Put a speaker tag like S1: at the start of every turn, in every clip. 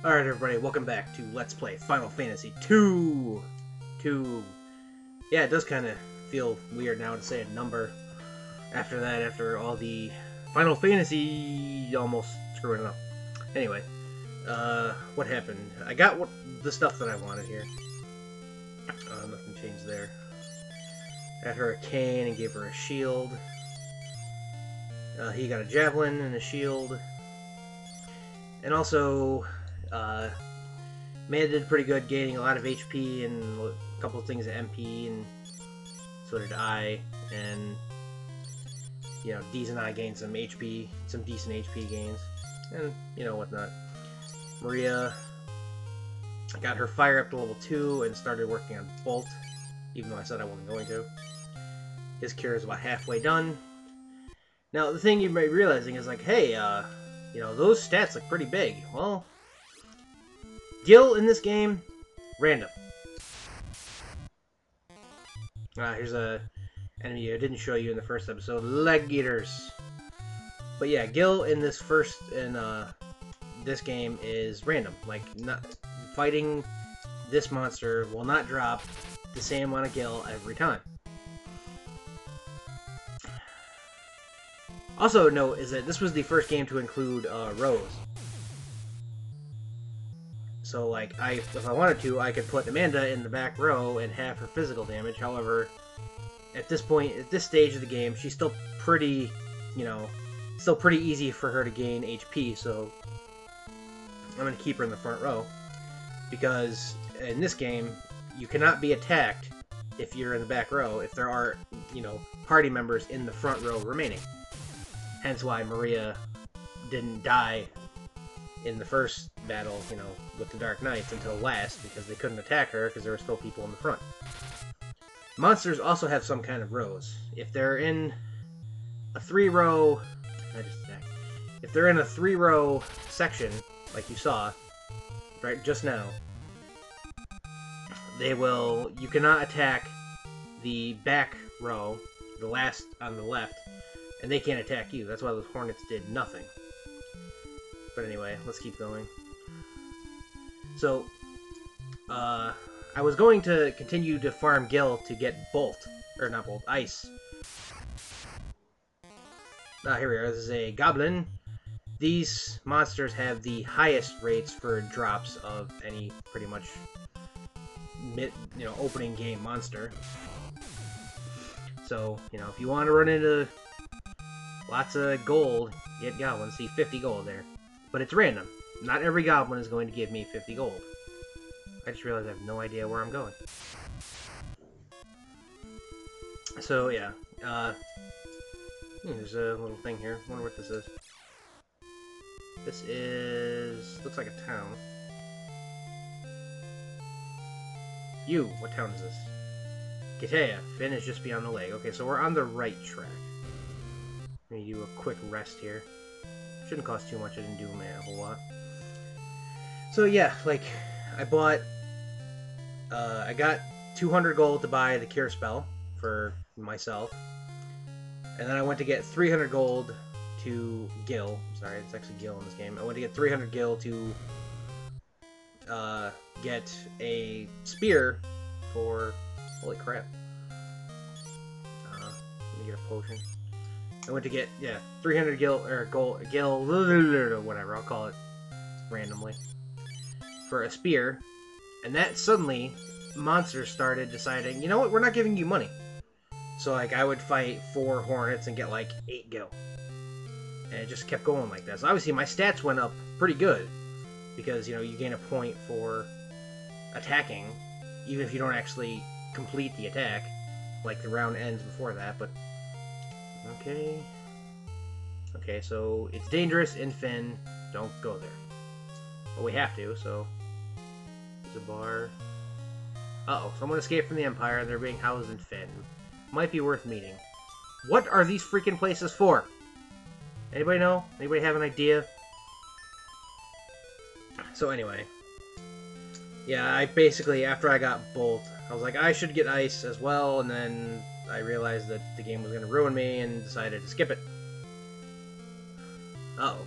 S1: Alright everybody, welcome back to Let's Play Final Fantasy 2! 2. Yeah, it does kind of feel weird now to say a number after that, after all the Final Fantasy almost screwing it up. Anyway, what happened? I got the stuff that I wanted here. Nothing changed there. Got her a cane and gave her a shield. He got a javelin and a shield. And also, Manda did pretty good, gaining a lot of HP and a couple of things of MP, and so did I. And you know, Deez and I gained some HP, some decent HP gains, and you know whatnot. Maria got her fire up to level 2 and started working on Bolt, even though I said I wasn't going to. His cure is about halfway done. Now the thing you might be realizing is like, hey, you know, those stats look pretty big. Well, Gil in this game, random. Here's a enemy I didn't show you in the first episode, Leg Eaters. But yeah, Gil in this this game is random. Like, not fighting this monster will not drop the same amount of Gil every time. Also note is that this was the first game to include Rose. So like, if I wanted to, I could put Amanda in the back row and have her physical damage. However, at this point, at this stage of the game, she's still pretty, you know, still pretty easy for her to gain HP. So I'm going to keep her in the front row, because in this game, you cannot be attacked if you're in the back row if there are, you know, party members in the front row remaining. Hence why Maria didn't die in the first battle, you know, with the Dark Knights until last, because they couldn't attack her because there were still people in the front. Monsters also have some kind of rows. If they're in a 3-row... If they're in a 3-row section, like you saw, right, just now, they will... You cannot attack the back row, the last on the left, and they can't attack you. That's why those hornets did nothing. But anyway, let's keep going. So, I was going to continue to farm Gil to get Bolt. Or not Bolt, Ice. Here we are. This is a Goblin. These monsters have the highest rates for drops of any, pretty much, opening game monster. So, you know, if you want to run into lots of gold, get Goblin. See, 50 gold there. But it's random. Not every Goblin is going to give me 50 gold. I just realized I have no idea where I'm going. So, yeah. There's a little thing here. I wonder what this is. This is... looks like a town. What town is this? Gjenrei. Phin is just beyond the lake. Okay, so we're on the right track. Let me do a quick rest here. Shouldn't cost too much. I didn't do a whole lot. So yeah, like, I bought... I got 200 gold to buy the cure spell for myself. And then I went to get 300 gold to Gil. Sorry, it's actually Gil in this game. I went to get 300 Gil to get a spear for... Holy crap. Let me get a potion. I went to get, 300 Gil, or Gil, whatever, I'll call it randomly, for a spear. And that suddenly, monsters started deciding, you know what, we're not giving you money. So, like, I would fight 4 hornets and get, like, 8 Gil. And it just kept going like that. So, obviously, my stats went up pretty good. Because, you know, you gain a point for attacking, even if you don't actually complete the attack. Like, the round ends before that, but... Okay. Okay, so it's dangerous in Phin. Don't go there. But we have to, so... There's a bar. Uh-oh, someone escaped from the Empire and they're being housed in Phin. Might be worth meeting. What are these freaking places for? Anybody know? Anybody have an idea? So anyway. Yeah, I basically, after I got Bolt, I was like, I should get Ice as well, and then I realized that the game was going to ruin me and decided to skip it. Uh-oh.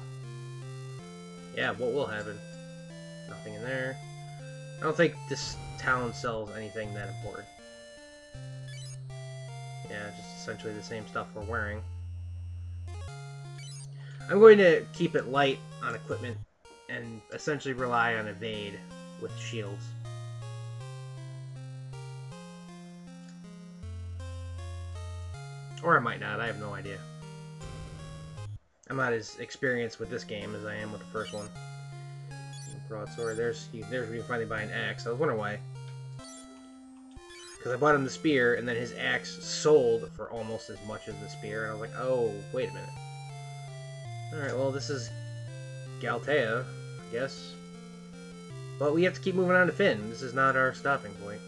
S1: Yeah, what will happen? Nothing in there. I don't think this town sells anything that important. Yeah, just essentially the same stuff we're wearing. I'm going to keep it light on equipment and essentially rely on evade with shields. Or I might not, I have no idea. I'm not as experienced with this game as I am with the first one. Broadsword, there's where you can finally buy an axe. I was wondering why. Because I bought him the spear, and then his axe sold for almost as much as the spear, and I was like, oh, wait a minute. Alright, well, this is Galtea, I guess. But we have to keep moving on to Phin. This is not our stopping point.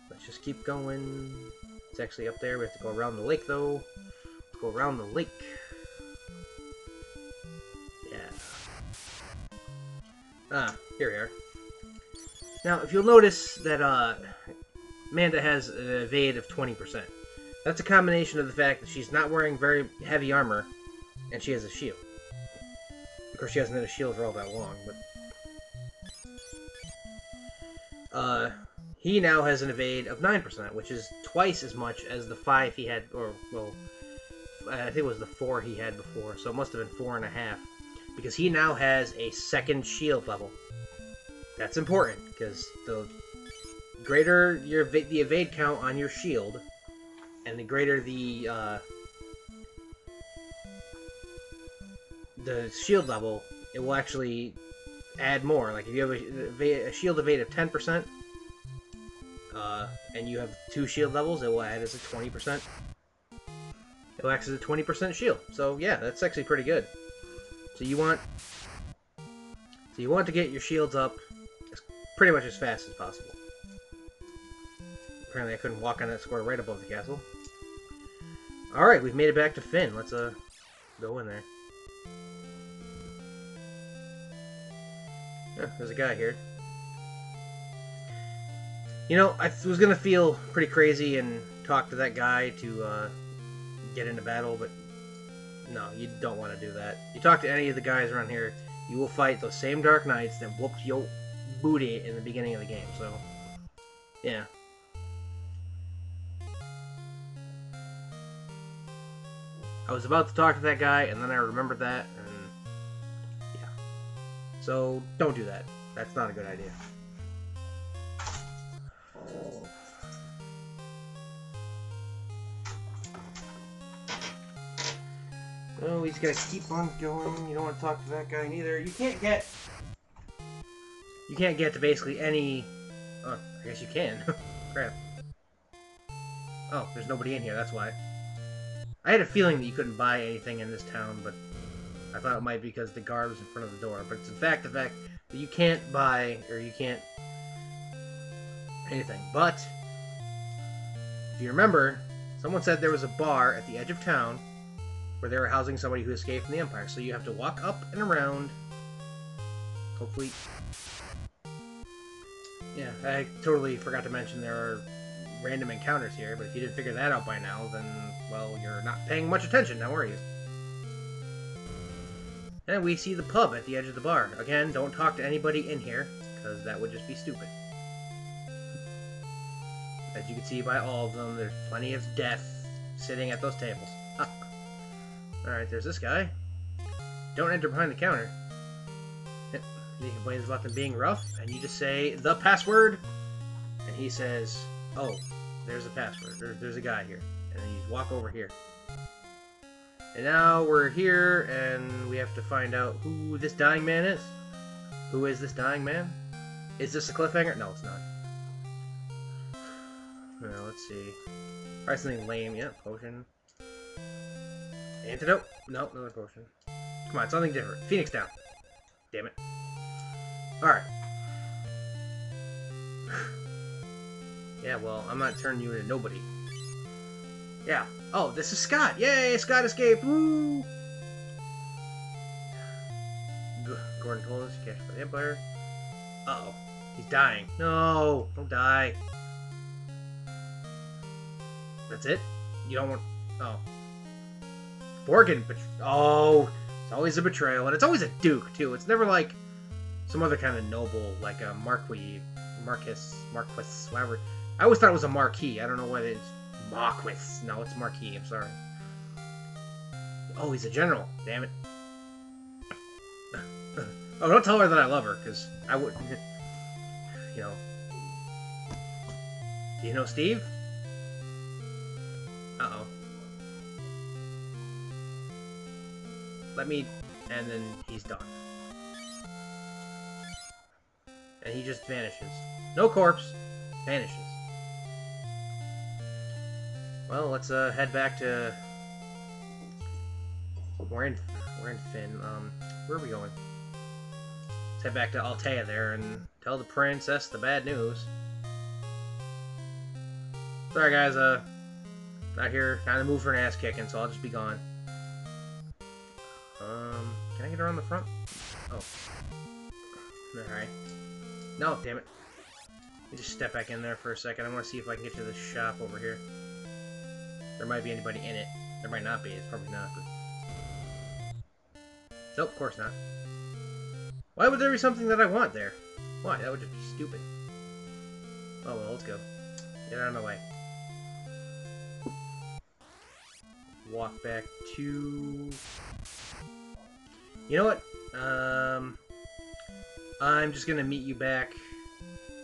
S1: Let's just keep going. It's actually up there. We have to go around the lake, though. Let's go around the lake. Yeah. Ah, here we are. Now, if you'll notice that Amanda has an evade of 20%. That's a combination of the fact that she's not wearing very heavy armor, and she has a shield. Of course, she hasn't had a shield for all that long, but... he now has an evade of 9%, which is twice as much as the 5 he had, or, well, I think it was the 4 he had before, so it must have been 4.5. Because he now has a second shield level. That's important, because the greater the evade count on your shield, and the greater the shield level, it will actually add more. Like if you have a shield evade of 10%, and you have 2 shield levels, it will add as a 20%. It will act as a 20% shield. So yeah, that's actually pretty good. So you want to get your shields up pretty much as fast as possible. Apparently I couldn't walk on that square right above the castle. Alright, we've made it back to Phin. Let's go in there. Yeah, there's a guy here. You know, I was gonna feel pretty crazy and talk to that guy to get into battle, but no, you don't want to do that. You talk to any of the guys around here, you will fight those same Dark Knights that whooped your booty in the beginning of the game, so... yeah. I was about to talk to that guy, and then I remembered that, and... yeah. So, don't do that. That's not a good idea. Oh, he's gonna keep on going. You don't want to talk to that guy neither. You can't get to basically any... oh, I guess you can. Crap. Oh, there's nobody in here, that's why. I had a feeling that you couldn't buy anything in this town, but I thought it might be because the guard was in front of the door. But it's in fact the fact that you can't buy, or you can't... anything. But, if you remember, someone said there was a bar at the edge of town where they were housing somebody who escaped from the Empire. So you have to walk up and around. Hopefully... yeah, I totally forgot to mention there are random encounters here, but if you didn't figure that out by now, then, well, you're not paying much attention now, are you? And we see the pub at the edge of the bar. Again, don't talk to anybody in here, because that would just be stupid. As you can see by all of them, there's plenty of death sitting at those tables. Alright, there's this guy. Don't enter behind the counter. He complains about them being rough, and you just say, the password! And he says, oh, there's a password. There's a guy here. And then you just walk over here. And now we're here, and we have to find out who this dying man is. Who is this dying man? Is this a cliffhanger? No, it's not. Well, let's see. Probably something lame. Yeah, potion. Antidote? No, another potion. Come on, something different. Phoenix down. Damn it. Alright. Yeah, well, I'm not turning you into nobody. Yeah. Oh, this is Scott! Yay! Scott escaped! Woo! Gordon told us, captured by the Empire. Uh-oh. He's dying. No! Don't die. That's it? You don't want... oh. Borgin, but... oh! It's always a betrayal, and it's always a duke, too. It's never like some other kind of noble, like a marquis, whatever. I always thought it was a marquis. I don't know what it is. Marquis. No, it's marquis. I'm sorry. Oh, he's a general. Damn it. Oh, don't tell her that I love her, because I wouldn't. You know. Do you know Steve? Uh-oh. Let me... And then he's done. And he just vanishes. No corpse. Vanishes. Well, let's head back to... We're in Phin. Where are we going? Let's head back to Altea there and tell the princess the bad news. Sorry guys, not here. Kind of moved for an ass kicking, so I'll just be gone. Can I get around the front? Oh. Alright. No, damn it. Let me just step back in there for a second. I want to see if I can get to the shop over here. There might be anybody in it. There might not be. It's probably not, but... Nope, of course not. Why would there be something that I want there? Why? That would just be stupid. Oh well, let's go. Get out of my way. Walk back to... You know what? I'm just gonna meet you back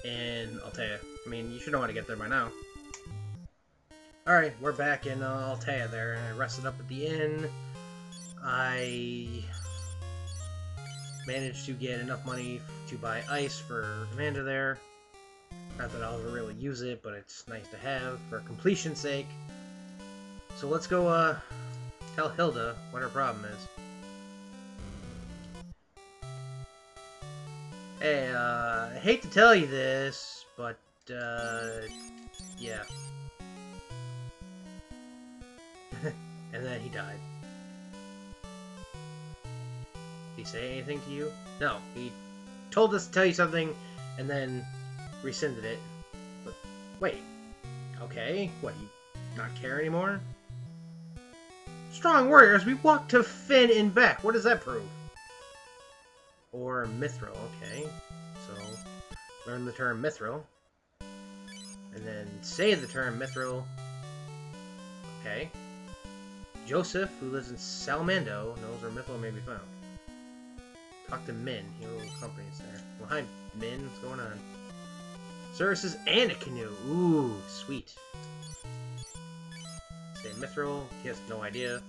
S1: in Altea. I mean, you should know how to get there by now. Alright, we're back in Altea there. I rested up at the inn. I managed to get enough money to buy ice for Amanda there. Not that I'll ever really use it, but it's nice to have for completion's sake. So let's go tell Hilda what her problem is. Hey, I hate to tell you this, but, yeah. And then he died. Did he say anything to you? No, he told us to tell you something, and then rescinded it. But, wait. Okay, what, you not care anymore? Strong warriors, we walked to Phin and back. What does that prove? Or mithril, okay. So, learn the term mithril. And then say the term mithril. Okay. Joseph, who lives in Salmando, knows where mithril may be found. Talk to Min. He little companies there. Well, hi, Min. What's going on? Services and a canoe. Ooh, sweet. Say mithril. He has no idea.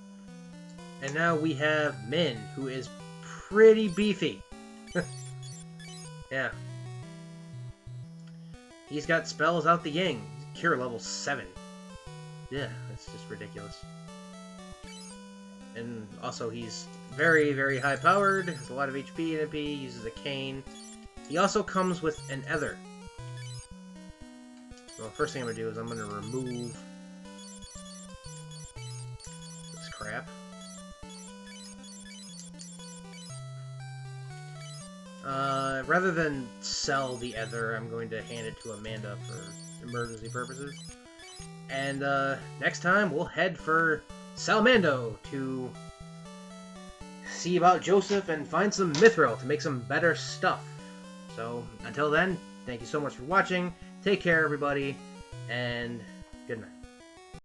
S1: And now we have Min, who is pretty beefy. Yeah. He's got spells out the yang. Cure level 7. Yeah, that's just ridiculous. And also he's very, very high powered, has a lot of HP and MP, uses a cane. He also comes with an ether. Well, first thing I'm going to do is I'm going to remove this crap. Rather than sell the ether, I'm going to hand it to Amanda for emergency purposes. And next time we'll head for Salmando to see about Joseph and find some mithril to make some better stuff. So until then, thank you so much for watching. Take care, everybody, and